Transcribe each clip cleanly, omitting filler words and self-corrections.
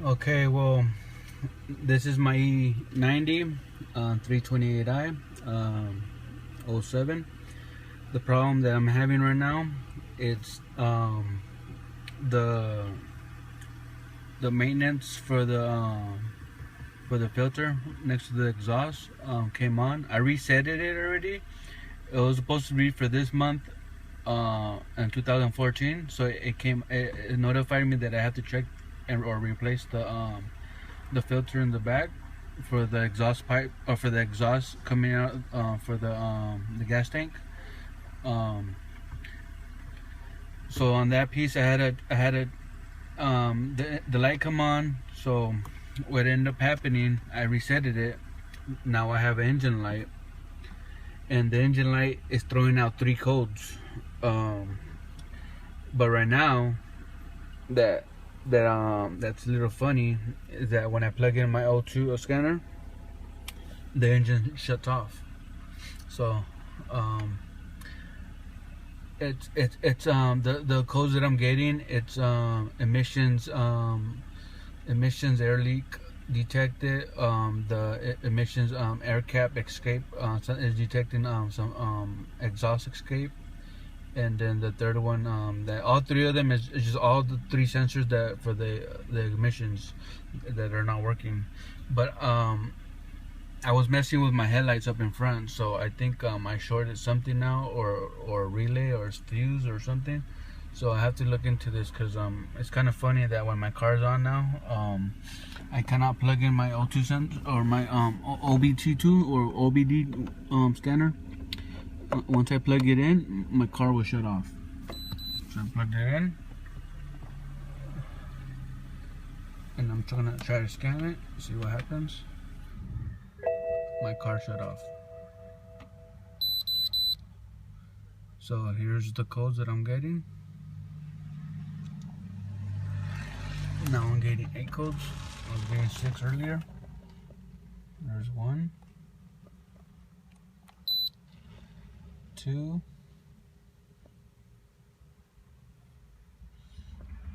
Okay, well, this is my E90 328i 07. The problem that I'm having right now, it's the maintenance for the filter next to the exhaust came on. I reset it already. It was supposed to be for this month in 2014, so it notified me that I have to check or replace the filter in the back for the exhaust pipe, or for the exhaust coming out for the gas tank. So on that piece, I had the light come on. So what ended up happening, I resetted it. Now I have an engine light, and the engine light is throwing out 3 codes. But right now, that's a little funny, is that when I plug in my O2 scanner, the engine shuts off. So it's the codes that I'm getting. It's emissions air leak detected. The emissions air cap escape is detecting some exhaust escape. And then the third one, that all 3 of them is just all the 3 sensors that for the emissions that are not working. But I was messing with my headlights up in front, so I think I shorted something now, or relay or fuse or something. So I have to look into this, because it's kind of funny that when my car's on now, I cannot plug in my O2 sensor or my OBT2 or OBD scanner. Once I plug it in, my car will shut off. So I plugged it in, and I'm gonna try to scan it, see what happens. My car shut off. So here's the codes that I'm getting. Now I'm getting 8 codes. I was getting 6 earlier. There's 1, 2.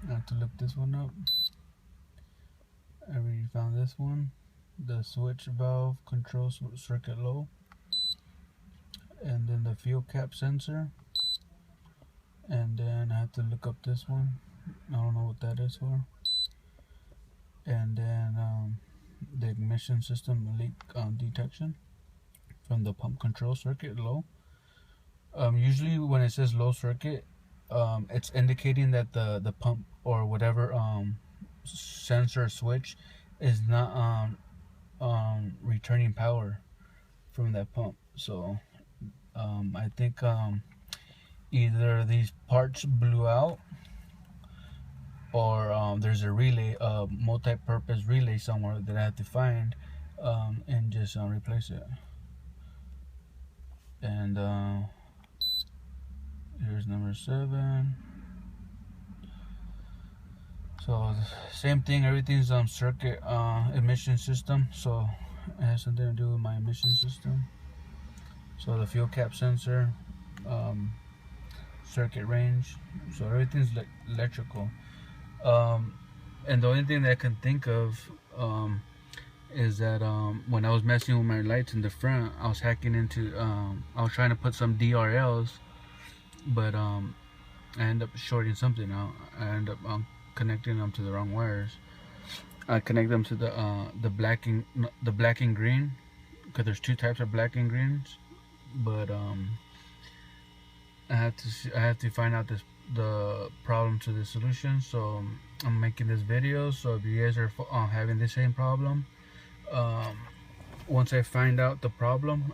I have to look this one up. I already found this one. The switch valve control circuit low. And then the fuel cap sensor. And then I have to look up this one. I don't know what that is for. And then the ignition system leak detection from the pump control circuit low. Usually when it says low circuit, it's indicating that the pump or whatever sensor switch is not returning power from that pump. So I think either these parts blew out, or there's a relay, multi-purpose relay somewhere that I have to find and just replace it. And here's number 7. So same thing, everything's circuit emission system, so it has something to do with my emission system. So the fuel cap sensor, circuit range, so everything's electrical. And the only thing that I can think of is that when I was messing with my lights in the front, I was hacking into I was trying to put some DRLs, but I ended up shorting something out. I ended up connecting them to the wrong wires. I connect them to the black and green, because there's 2 types of black and greens. But I have to find out the problem to the solution. So I'm making this video. So if you guys are having the same problem, once I find out the problem,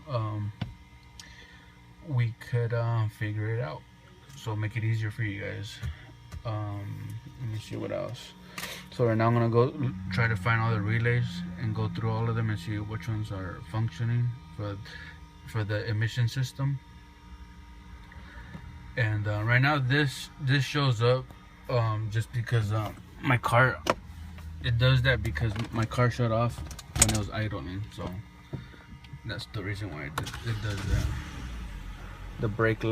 we could figure it out, so make it easier for you guys. Let me see what else. So right now I'm gonna go try to find all the relays and go through all of them and see which ones are functioning for the emission system. And right now this shows up just because my car, it does that because my car shut off when it was idling. So that's the reason why it does that. The brake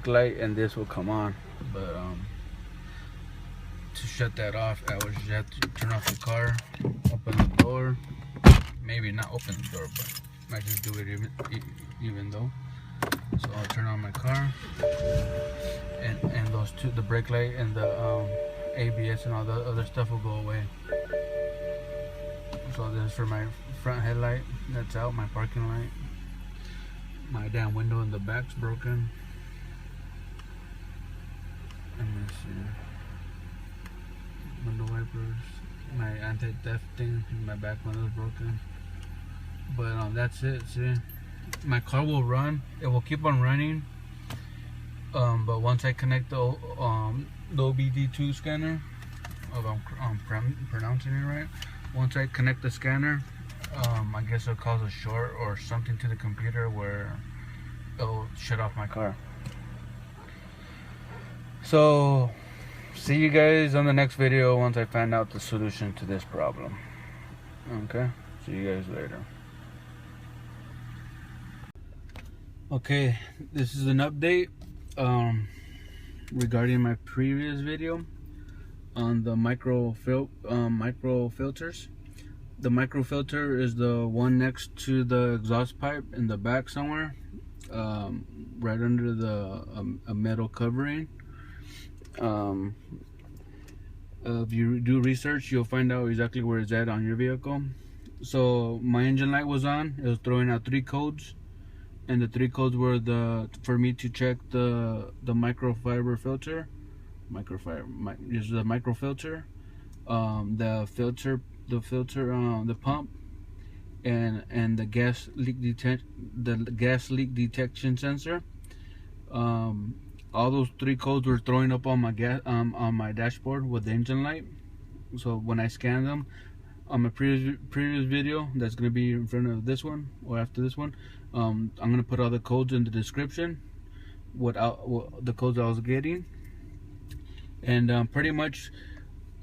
light and this will come on, but to shut that off, I would just have to turn off the car, open the door, maybe not open the door, but I just do it even though. So I'll turn on my car, and those two, the brake light and the ABS and all the other stuff will go away. So this is for my front headlight, that's out, my parking light. My damn window in the back's broken. Let me see. Window wipers, my anti-theft thing, my back window's broken. But that's it. See, my car will run. It will keep on running. But once I connect the OBD2 scanner, if I'm pronouncing it right, once I connect the scanner, I guess it'll cause a short or something to the computer where it'll shut off my car. So, see you guys on the next video once I find out the solution to this problem. Okay, see you guys later. Okay, this is an update regarding my previous video on the micro filters. The micro filter is the one next to the exhaust pipe in the back somewhere, right under the a metal covering. If you do research, you'll find out exactly where it's at on your vehicle. So my engine light was on. It was throwing out 3 codes, and the 3 codes were for me to check the microfiber filter, the micro filter, the pump, and the gas leak detection sensor. All those 3 codes were throwing up on my dashboard with the engine light. So when I scanned them on my previous video, that's going to be in front of this one or after this one, I'm going to put all the codes in the description, what the codes I was getting. And pretty much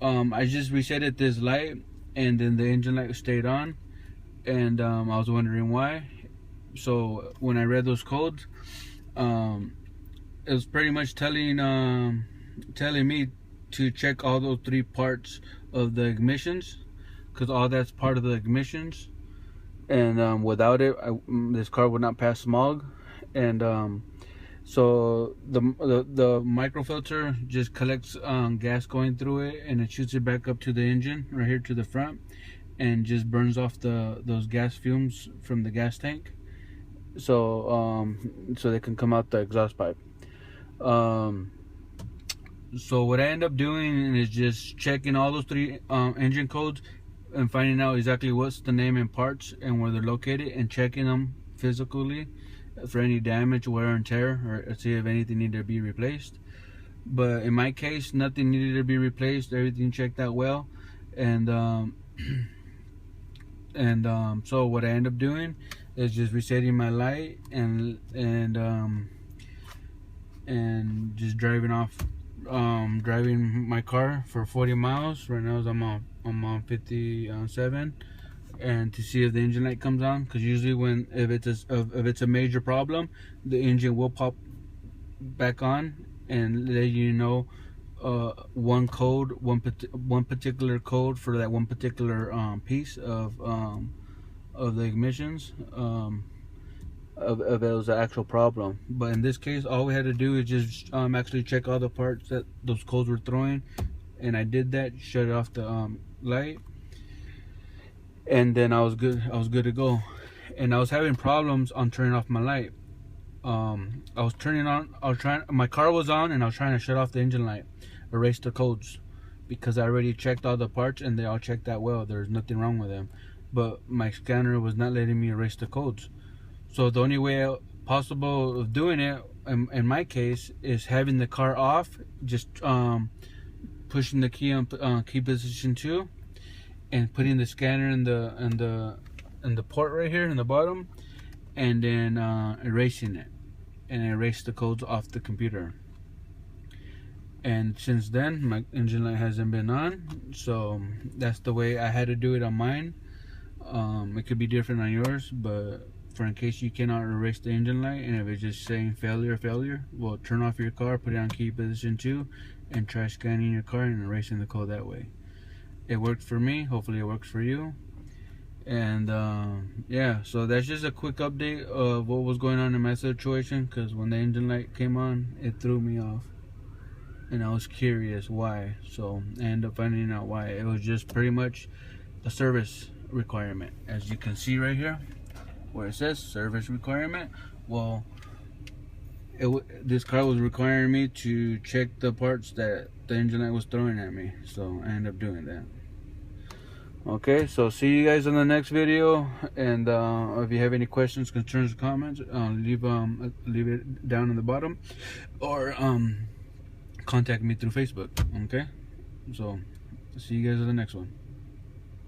I just resetted this light, and then the engine light stayed on, and I was wondering why. So when I read those codes, it was pretty much telling me to check all those 3 parts of the ignitions, because all that's part of the ignitions, and without it, this car would not pass smog. And so the microfilter just collects gas going through it, and it shoots it back up to the engine right here to the front, and just burns off those gas fumes from the gas tank, so so they can come out the exhaust pipe. So what I end up doing is just checking all those 3 engine codes and finding out exactly what's the name and parts and where they're located, and checking them physically for any damage, wear and tear, or see if anything needed to be replaced. But in my case, nothing needed to be replaced. Everything checked out well. And so what I end up doing is just resetting my light and just driving my car for 40 miles. Right now I'm on 57, and to see if the engine light comes on, because usually if it's a major problem, the engine will pop back on and let you know one particular code for that one particular piece of the ignitions, if it was an actual problem. But in this case, all we had to do is just actually check all the parts that those codes were throwing, and I did that. Shut off the light, and then I was good to go. And I was having problems on turning off my light. My car was on, and I was trying to shut off the engine light, erase the codes, because I already checked all the parts and they all checked out well. There's nothing wrong with them, but my scanner was not letting me erase the codes. So the only way possible of doing it, in my case, is having the car off, just pushing the key on key position 2, and putting the scanner in the port right here in the bottom, and then erasing it, and erase the codes off the computer. And since then, my engine light hasn't been on, so that's the way I had to do it on mine. It could be different on yours, but for in case you cannot erase the engine light, and if it's just saying failure, well, turn off your car, put it on key position 2, and try scanning your car and erasing the code that way. It worked for me. Hopefully it works for you. And yeah, so that's just a quick update of what was going on in my situation, because when the engine light came on, it threw me off, and I was curious why. So I ended up finding out why. It was just pretty much a service requirement, as you can see right here where it says service requirement. Well, this car was requiring me to check the parts that the engine light was throwing at me, so I ended up doing that. Okay, so see you guys in the next video, and if you have any questions, concerns, or comments, leave it down in the bottom, or contact me through Facebook. Okay, so see you guys in the next one.